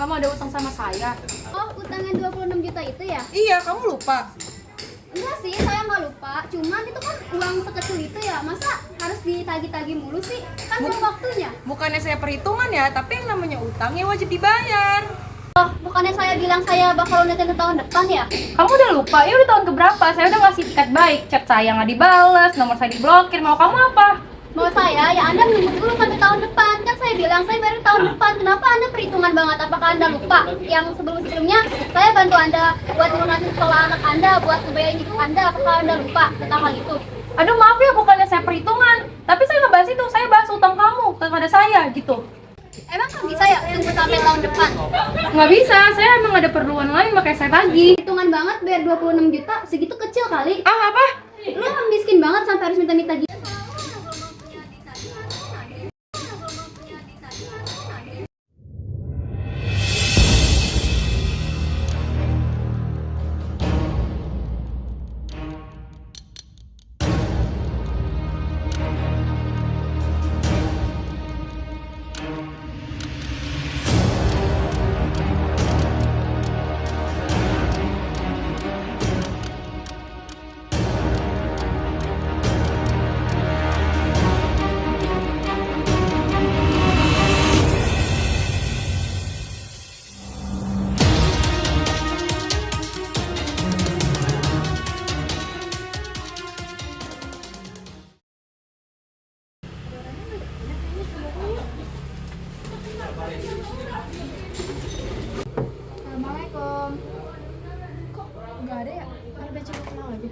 kamu ada utang sama saya. Oh, utang yang 26 juta itu ya? Iya, kamu lupa. Enggak sih, saya nggak lupa. Cuman itu kan uang sekecil itu ya, masa harus ditagih-tagih mulu sih? Kan belum waktunya. Bukannya saya perhitungan ya, tapi yang namanya utang ya wajib dibayar. Oh, bukannya saya bilang saya bakal lunasin tahun depan ya? Kamu udah lupa? Ya udah tahun keberapa? Saya udah ngasih tiket baik, chat saya nggak dibales, nomor saya diblokir. Mau kamu apa? Mau saya, ya Anda menunggu dulu sampai tahun depan. Kan saya bilang saya bayar tahun depan. Kenapa Anda perhitungan banget? Apakah Anda lupa? Yang sebelum-sebelumnya saya bantu Anda buat lunasin sekolah anak Anda, buat ngebayarin hidup Anda. Apakah Anda lupa tentang hal itu? Aduh maaf ya, bukannya saya perhitungan. Tapi saya nggak bahas itu, saya bahas utang kamu kepada saya gitu. Emang kan bisa ya tunggu sampai tahun depan? Nggak bisa, saya emang ada perluan lain makanya saya tagih. Hitungan banget bayar 26 juta, segitu kecil kali. Ah apa? Lu kan miskin banget sampai harus minta-minta gitu. Assalamualaikum. Kok nggak ada ya? Ada coba kenal aja.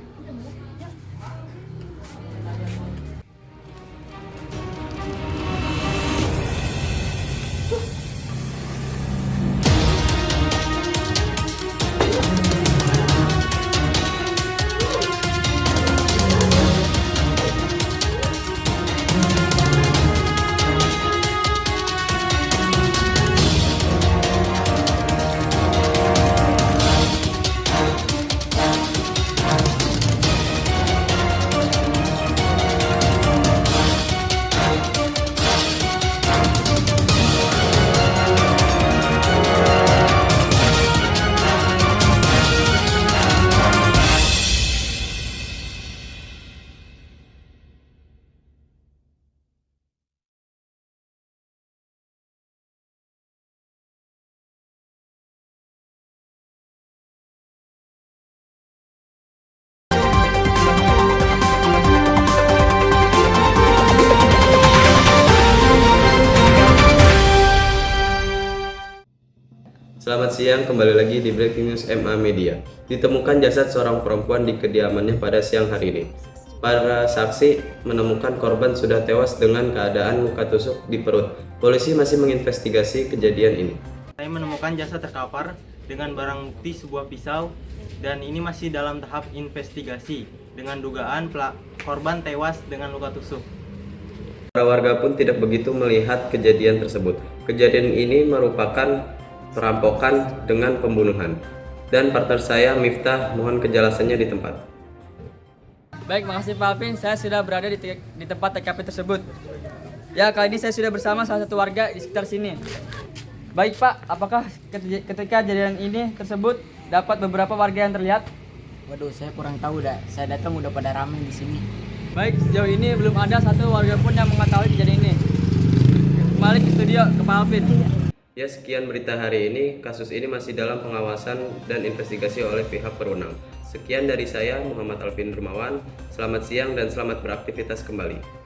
Selamat siang, kembali lagi di Breaking News MA Media. Ditemukan jasad seorang perempuan di kediamannya pada siang hari ini. Para saksi menemukan korban sudah tewas dengan keadaan luka tusuk di perut. Polisi masih menginvestigasi kejadian ini. Saya menemukan jasad terkapar dengan barang bukti sebuah pisau dan ini masih dalam tahap investigasi dengan dugaan korban tewas dengan luka tusuk. Para warga pun tidak begitu melihat kejadian tersebut. Kejadian ini merupakan perampokan dengan pembunuhan. Dan partner saya Miftah mohon kejelasannya di tempat. Baik, makasih Pak Alvin. Saya sudah berada di tempat TKP tersebut. Ya, kali ini saya sudah bersama salah satu warga di sekitar sini. Baik Pak, apakah ketika kejadian ini tersebut dapat beberapa warga yang terlihat? Waduh, saya kurang tahu dah. Saya datang udah pada ramai di sini. Baik, sejauh ini belum ada satu warga pun yang mengetahui kejadian ini. Kembali ke studio ke Pak Alvin. Ya, sekian berita hari ini. Kasus ini masih dalam pengawasan dan investigasi oleh pihak berwenang. Sekian dari saya, Muhammad Alvin Rumawan. Selamat siang dan selamat beraktivitas kembali.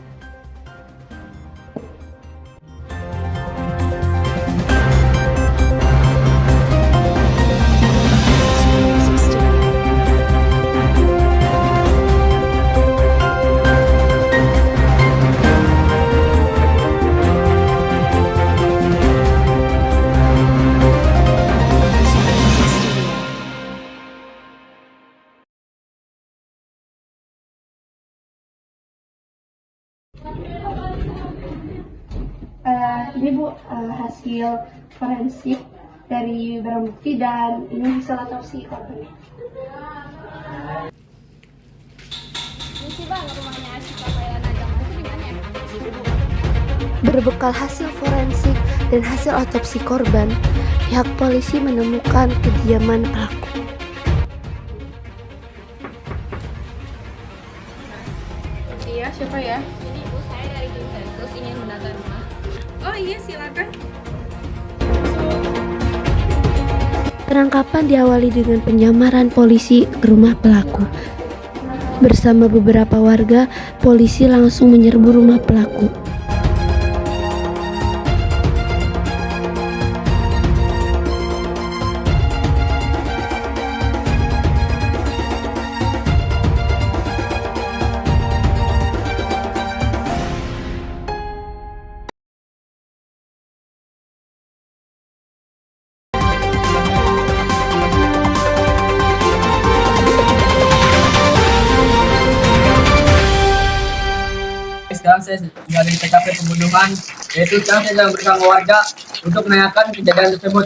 Ini Bu, hasil forensik dari barang bukti dan ini hasil otopsi korban. Ini sih Bang, rumahnya si Rafael Najam itu di mana ya? Berbekal hasil forensik dan hasil otopsi korban, pihak polisi menemukan kediaman pelaku. Iya, siapa ya? Jadi Bu, saya dari tim sensus ingin mendata rumah. Oh iya, silakan. Penangkapan diawali dengan penyamaran polisi ke rumah pelaku. Bersama beberapa warga, polisi langsung menyerbu rumah pelaku. Sekarang saya berada di TKP pembunuhan, yaitu sekarang saya sedang bersama warga untuk menanyakan kejadian tersebut.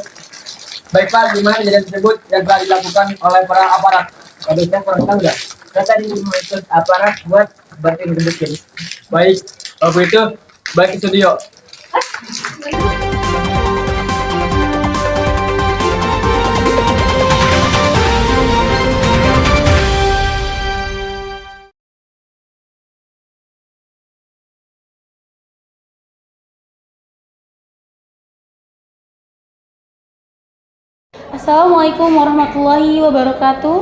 Baik Pak, gimana kejadian tersebut yang telah dilakukan oleh para aparat? Kalau saya kurang tahu ya. Saya tadi mengikut aparat buat bantuin gebukin. Baik, kalau begitu, baik ke studio. Assalamualaikum warahmatullahi wabarakatuh.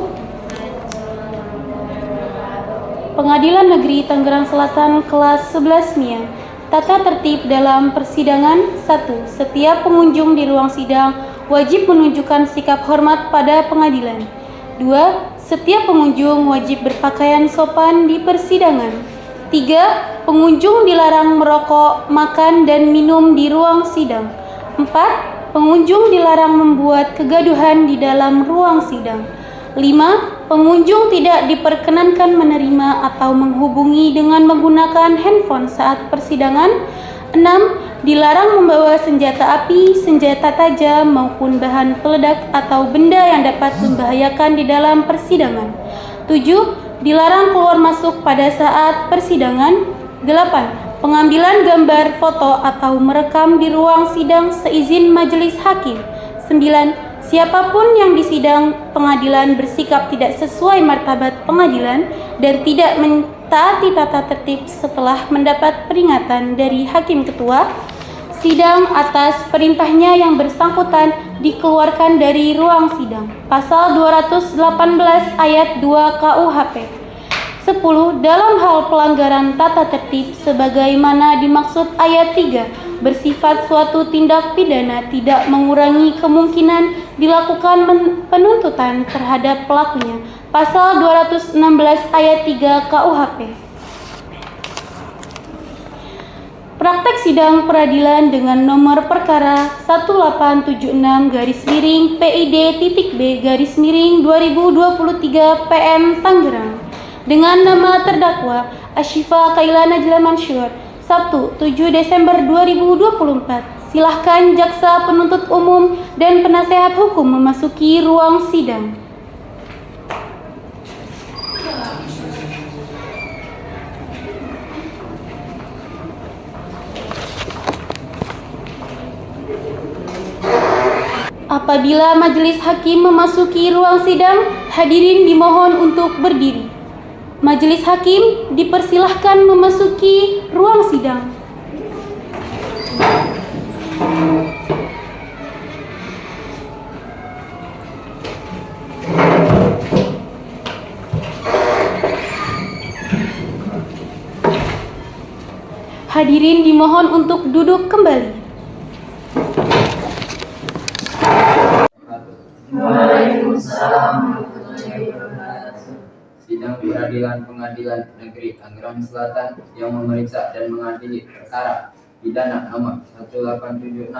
Pengadilan Negeri Tangerang Selatan kelas 11 MIA. Tata tertib dalam persidangan. 1. Setiap pengunjung di ruang sidang wajib menunjukkan sikap hormat pada pengadilan. 2. Setiap pengunjung wajib berpakaian sopan di persidangan. 3. Pengunjung dilarang merokok, makan, dan minum di ruang sidang. 4. Pengunjung dilarang membuat kegaduhan di dalam ruang sidang. 5. Pengunjung tidak diperkenankan menerima atau menghubungi dengan menggunakan handphone saat persidangan. 6. Dilarang membawa senjata api, senjata tajam, maupun bahan peledak atau benda yang dapat membahayakan di dalam persidangan. 7. Dilarang keluar masuk pada saat persidangan. 8. Pengambilan gambar, foto, atau merekam di ruang sidang seizin majelis hakim. 9. Siapapun yang di sidang pengadilan bersikap tidak sesuai martabat pengadilan dan tidak mentaati tata tertib setelah mendapat peringatan dari hakim ketua sidang atas perintahnya yang bersangkutan dikeluarkan dari ruang sidang. Pasal 218 ayat 2 KUHP. 10. Dalam hal pelanggaran tata tertib sebagaimana dimaksud ayat 3 bersifat suatu tindak pidana tidak mengurangi kemungkinan dilakukan penuntutan terhadap pelakunya. Pasal 216 ayat 3 KUHP. Praktek sidang peradilan dengan nomor perkara 1876-PID.B-2023 PN Tangerang dengan nama terdakwa Ashifa Kaila Najla Mansyur, Sabtu 7 Desember 2024. Silahkan jaksa penuntut umum dan penasehat hukum memasuki ruang sidang. Apabila majelis hakim memasuki ruang sidang, hadirin dimohon untuk berdiri. Majelis hakim dipersilahkan memasuki ruang sidang. Hadirin dimohon untuk duduk kembali. Sidang peradilan Pengadilan Negeri Tangerang Selatan yang memeriksa dan mengadili perkara pidana nomor 1876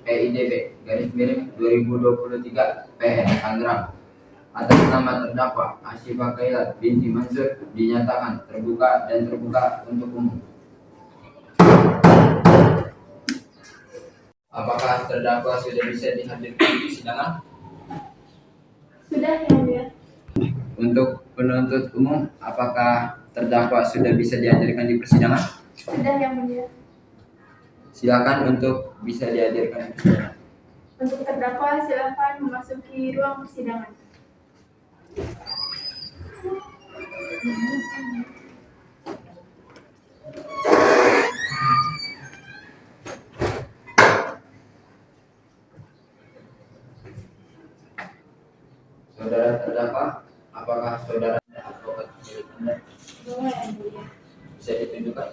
PIDB 2023 PN Tangerang atas nama terdakwa Ashifa Kaila binti Mansur dinyatakan terbuka dan terbuka untuk umum. Apakah terdakwa sudah bisa dihadirkan di persidangan? Sudah, Yang Mulia. Untuk penuntut umum, apakah terdakwa sudah bisa dihadirkan di persidangan? Sudah, Yang Mulia. Silakan untuk bisa dihadirkan di persidangan. Untuk terdakwa silakan memasuki ruang persidangan. Saudara terdakwa, apakah saudara advokat milik Anda? Boleh, Yang Mulia. Bisa ditunjukkan?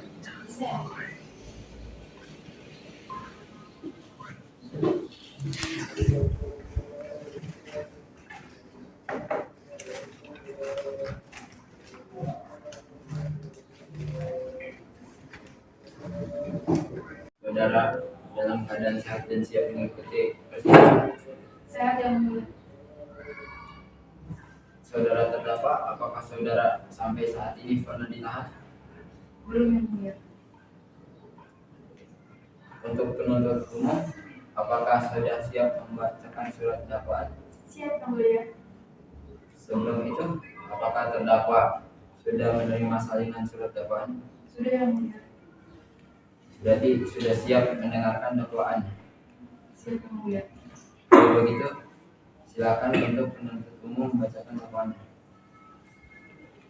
Bisa. Saudara dalam keadaan sehat dan siap mengikuti persidangan. Sehat, Yang Mulia. Saudara terdakwa, apakah saudara sampai saat ini pernah ditahan? Belum, Yang Mulia. Untuk penuntut umum, apakah saudara siap membacakan surat dakwaan? Siap, Yang Mulia. Sebelum itu, apakah terdakwa sudah menerima salinan surat dakwaan? Sudah, Yang Mulia. Berarti sudah siap mendengarkan dakwaan. Siap, Yang Mulia. Kalau begitu, silakan untuk penuntut umum membacakan dakwaannya.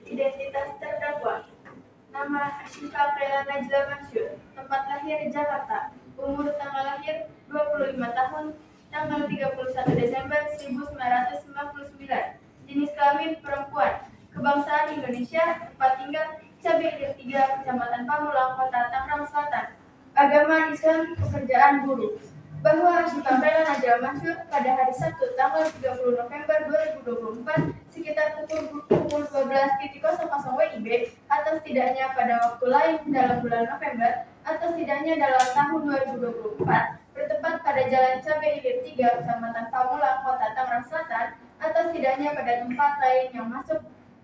Identitas terdakwa. Nama Ashifa Prela Najla Mansur. Tempat lahir Jakarta. Umur tanggal lahir 25 tahun. Tanggal 31 Desember 1999. Jenis kelamin perempuan. Kebangsaan Indonesia. Tempat tinggal Cabe Ilir 3, Kecamatan Pamulang, Kota Tangerang Selatan. Agama Islam, pekerjaan buruh. Bahwa Ashifa Prela Najla Mansur pada hari Sabtu tanggal 30 November 2024 sekitar pukul 12.00 WIB atau setidaknya pada waktu lain dalam bulan November atau setidaknya dalam tahun 2024 bertempat pada Jalan Cabe Ilir 3, Kecamatan Pamulang, Kota Tangerang Selatan atau setidaknya pada tempat lain yang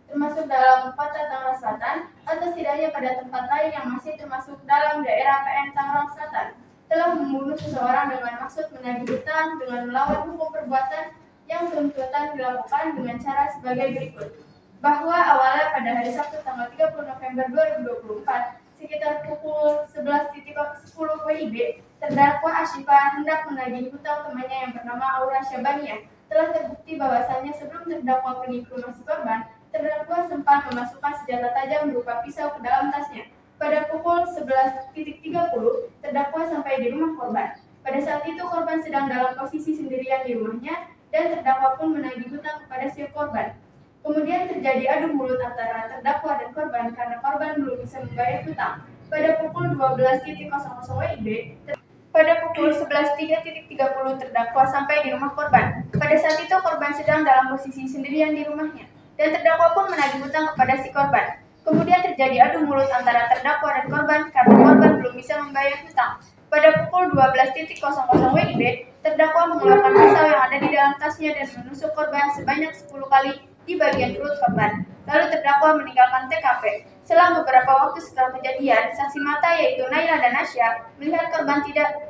termasuk dalam Kota Tangerang Selatan atau setidaknya pada tempat lain yang masih termasuk dalam daerah PN Tangerang Selatan telah membunuh seseorang dengan maksud menagih hutang dengan melawan hukum perbuatan yang tuntutan dilakukan dengan cara sebagai berikut. Bahwa awalnya pada hari Sabtu tanggal 30 November 2024 sekitar pukul 11.10 WIB, terdakwa Ashifa hendak menagih hutang temannya yang bernama Aura Syabania. Telah terbukti bahwasannya sebelum terdakwa pergi ke rumah si korban, terdakwa sempat memasukkan senjata tajam berupa pisau ke dalam tasnya. Pada pukul 11.30, terdakwa sampai di rumah korban. Pada saat itu korban sedang dalam posisi sendirian di rumahnya dan terdakwa pun menagih hutang kepada si korban. Kemudian terjadi adu mulut antara terdakwa dan korban karena korban belum bisa membayar hutang. Pada pukul 12.00 WIB, pada pukul 11.30 terdakwa sampai di rumah korban. Pada saat itu korban sedang dalam posisi sendirian di rumahnya dan terdakwa pun menagih hutang kepada si korban. Kemudian terjadi adu mulut antara terdakwa dan korban karena korban belum bisa membayar hutang. Pada pukul 12.00 WIB, terdakwa mengeluarkan pisau yang ada di dalam tasnya dan menusuk korban sebanyak 10 kali di bagian perut korban. Lalu terdakwa meninggalkan TKP. Selang beberapa waktu setelah kejadian, saksi mata yaitu Naila dan Asya melihat korban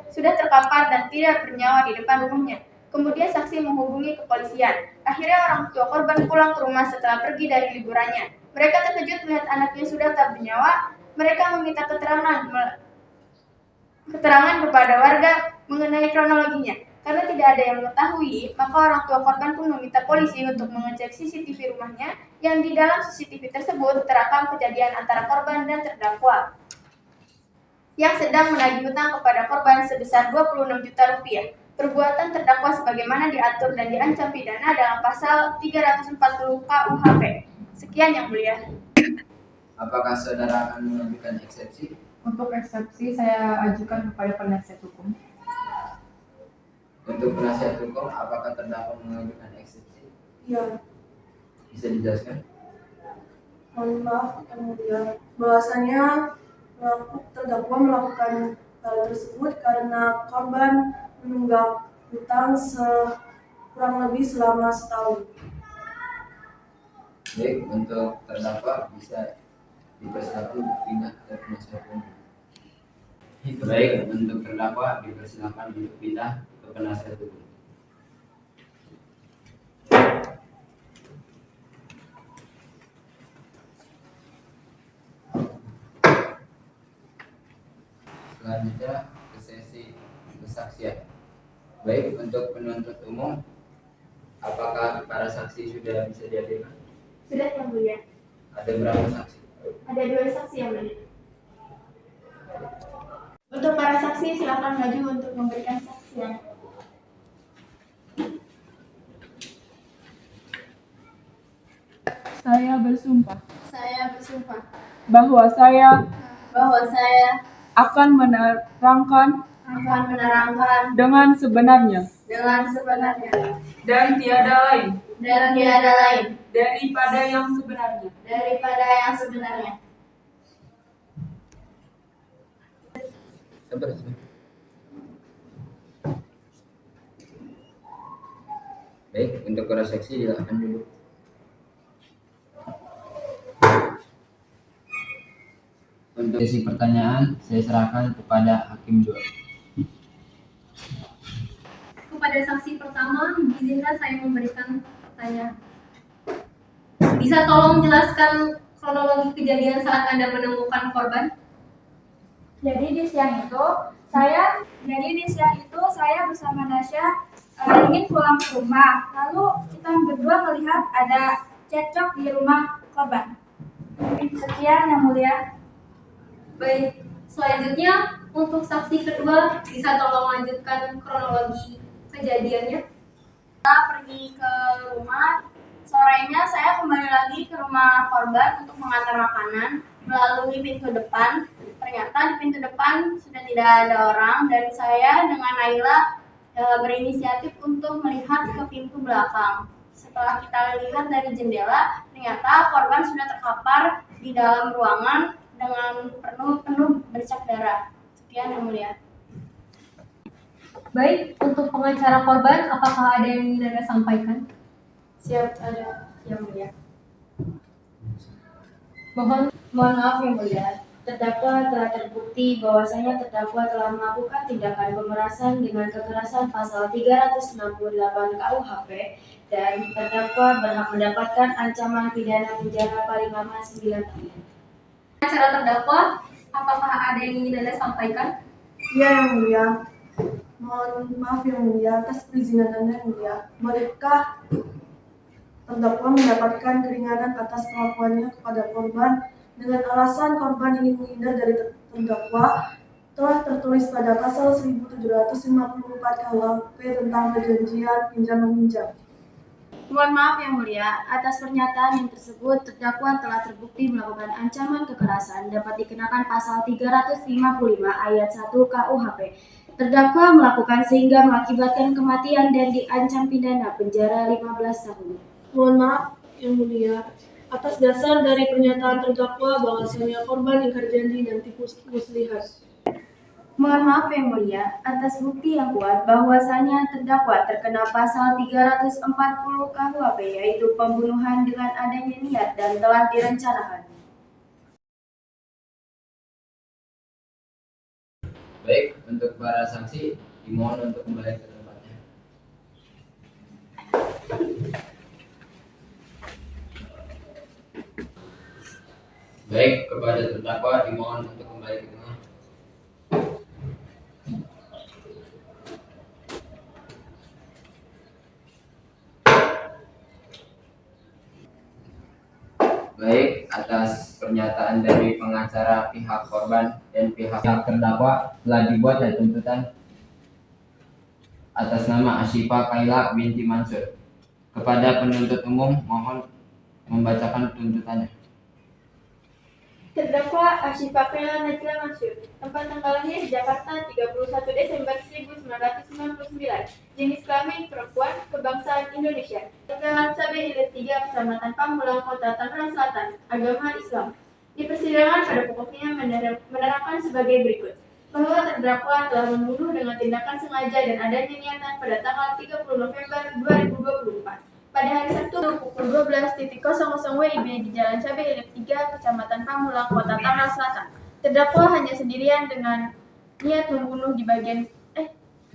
sudah terkapar dan tidak bernyawa di depan rumahnya. Kemudian saksi menghubungi kepolisian. Akhirnya orang tua korban pulang ke rumah setelah pergi dari liburannya. Mereka terkejut melihat anaknya sudah tak bernyawa. Mereka meminta keterangan kepada warga mengenai kronologinya. Karena tidak ada yang mengetahui, maka orang tua korban pun meminta polisi untuk mengecek CCTV rumahnya yang di dalam CCTV tersebut terekam kejadian antara korban dan terdakwa yang sedang menagih hutang kepada korban sebesar 26 juta rupiah. Perbuatan terdakwa sebagaimana diatur dan diancam pidana dalam pasal 340 KUHP. Sekian Yang Mulia. Apakah saudara akan mengajukan eksepsi? Untuk eksepsi saya ajukan kepada penasihat hukum. Untuk penasihat hukum, apakah terdakwa mengajukan eksepsi? Ya, Bisa dijelaskan? mohon maaf Yang Mulia, bahwasanya terdakwa melakukan hal tersebut karena korban menunggak hutang kurang lebih selama setahun. Baik, untuk terdakwa bisa dipersilakan pindah ke penasihat umum. Baik, untuk terdakwa dipersilakan untuk pindah ke penasihat hukum. Selanjutnya ke sesi kesaksian. Baik, untuk penuntut umum, apakah para saksi sudah bisa dihadirkan? Sudah yang mulia. Ada berapa saksi? Ada 2 saksi yang mulia. Untuk para saksi silakan maju untuk memberikan saksian. Saya bersumpah Saya bersumpah bahwa saya bahwa saya akan menerangkan akan menerangkan dengan sebenarnya dengan sebenarnya dan tiada lain daripada yang sebenarnya. Sabar. Baik, untuk para saksi silakan dulu. Untuk sesi pertanyaan, saya serahkan kepada Hakim 2. Kepada saksi pertama, izinkan saya memberikan pertanyaan. Bisa tolong jelaskan kronologi kejadian saat Anda menemukan korban? Jadi di siang itu saya bersama Nasya ingin pulang ke rumah. Lalu kita berdua melihat ada cekcok di rumah korban. Sekian yang mulia. Baik, selanjutnya untuk saksi kedua, bisa tolong lanjutkan kronologi kejadiannya? Kita pergi ke rumah. Sorenya saya kembali lagi ke rumah korban untuk mengantar makanan melalui pintu depan. Ternyata di pintu depan sudah tidak ada orang dan saya dengan Naila berinisiatif untuk melihat ke pintu belakang. Setelah kita lihat dari jendela, ternyata korban sudah terkapar di dalam ruangan dengan penuh bercak darah. Sekian yang mulia. Baik, untuk pengacara korban, apakah ada yang ingin Anda sampaikan? Siap, ada yang mulia. Mohon Maaf yang mulia, terdakwa telah terbukti bahwasanya terdakwa telah melakukan tindakan pemerasan dengan kekerasan pasal 368 KUHP dan terdakwa berhak mendapatkan ancaman pidana penjara paling lama 9 tahun. pengacara terdakwa, apakah ada yang ingin Anda sampaikan? Iya yang mulia. Mohon maaf yang mulia atas perizinan Anda yang mulia. Bolehkah terdakwa mendapatkan keringanan atas perlakuannya kepada korban dengan alasan korban ingin menghindar dari terdakwa telah tertulis pada pasal 1754 KUHP tentang perjanjian pinjam-meminjam. Mohon maaf yang mulia, atas pernyataan yang tersebut terdakwa telah terbukti melakukan ancaman kekerasan dapat dikenakan pasal 355 ayat 1 KUHP. Terdakwa melakukan sehingga mengakibatkan kematian dan diancam pidana penjara 15 tahun. Mohon maaf yang mulia, atas dasar dari pernyataan terdakwa bahwasanya korban ingkar janji dan tipu muslihat. Mohon maaf yang mulia, atas bukti yang kuat bahwasanya terdakwa terkena pasal 340 KUHP yaitu pembunuhan dengan adanya niat dan telah direncanakan. Baik, untuk para saksi dimohon untuk kembali ke tempatnya. Baik, kepada terdakwa dimohon untuk kembali ke tengah. Baik, atas pernyataan dari pengacara pihak korban dan pihak terdakwa telah dibuat dan tuntutan atas nama Asyifa Kaila binti Mansur. Kepada penuntut umum mohon membacakan tuntutannya. Terdakwa Asyifa Kaila Najla Mansur, tempat tanggal lahir Jakarta 31 Desember 1999, jenis kelamin perempuan, kebangsaan Indonesia, Jalan Cabai Ilir 3, Kecamatan Pamulang, Kota Tangerang Selatan, agama Islam. Di persidangan pada pokoknya menerangkan sebagai berikut, bahwa terdakwa telah membunuh dengan tindakan sengaja dan adanya niatan pada tanggal 30 November 2024. Pada hari Sabtu pukul 12.00 WIB di Jalan Cabai Ilir 3, Kecamatan Pamulang, Kota Tangerang Selatan. Terdakwa hanya sendirian dengan niat membunuh di bagian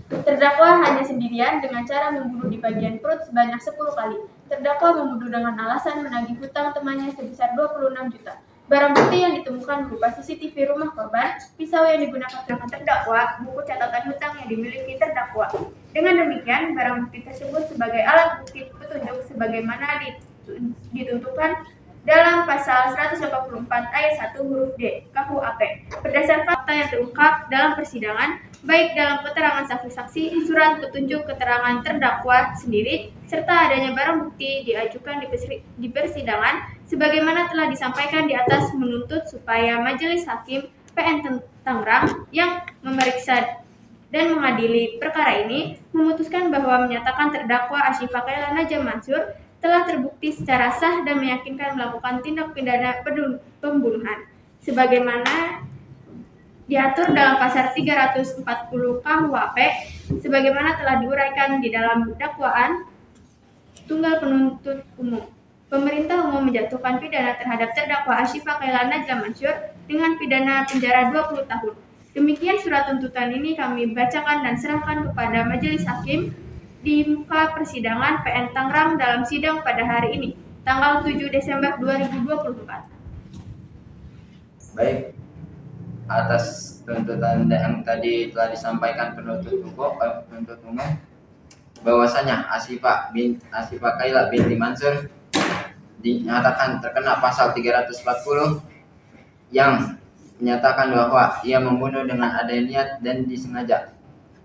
Terdakwa hanya sendirian dengan cara membunuh di bagian perut sebanyak 10 kali. Terdakwa membunuh dengan alasan menagih hutang temannya sebesar 26 juta. Barang bukti yang ditemukan berupa CCTV rumah korban, pisau yang digunakan terdakwa, buku catatan hutang yang dimiliki terdakwa. Dengan demikian, barang bukti tersebut sebagai alat bukti petunjuk sebagaimana ditentukan dalam pasal 184 ayat 1 huruf D KUHP berdasarkan fakta yang terungkap dalam persidangan, baik dalam keterangan saksi-saksi, surat petunjuk keterangan terdakwa sendiri, serta adanya barang bukti diajukan di persidangan sebagaimana telah disampaikan di atas, menuntut supaya Majelis Hakim PN Tangerang yang memeriksa dan mengadili perkara ini memutuskan bahwa menyatakan terdakwa Asyifa Kaila Najah Mansur telah terbukti secara sah dan meyakinkan melakukan tindak pidana pembunuhan sebagaimana diatur dalam pasal 340 KUHP sebagaimana telah diuraikan di dalam dakwaan tunggal penuntut umum. Pemerintah umum menjatuhkan pidana terhadap terdakwa Asyifa Kaila Najah Mansur dengan pidana penjara 20 tahun. Demikian surat tuntutan ini kami bacakan dan serahkan kepada Majelis Hakim di muka persidangan PN Tangerang dalam sidang pada hari ini, tanggal 7 Desember 2024. Baik, atas tuntutan yang tadi telah disampaikan penuntut umum bahwasanya Asyifa Kaila binti Mansur dinyatakan terkena pasal 340 yang menyatakan bahwa ia membunuh dengan adanya niat dan disengaja.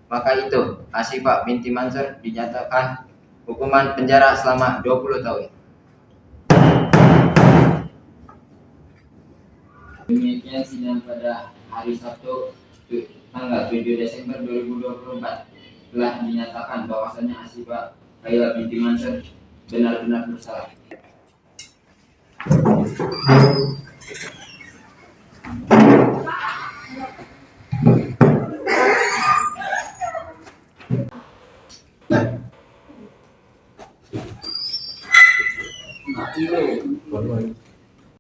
Maka itu Asyifa binti Mansur dinyatakan hukuman penjara selama 20 tahun. Demikian sidang pada hari Sabtu tanggal 7 Desember 2024 telah dinyatakan bahwasanya Asyifa Kaila binti Mansur benar-benar bersalah. Nah,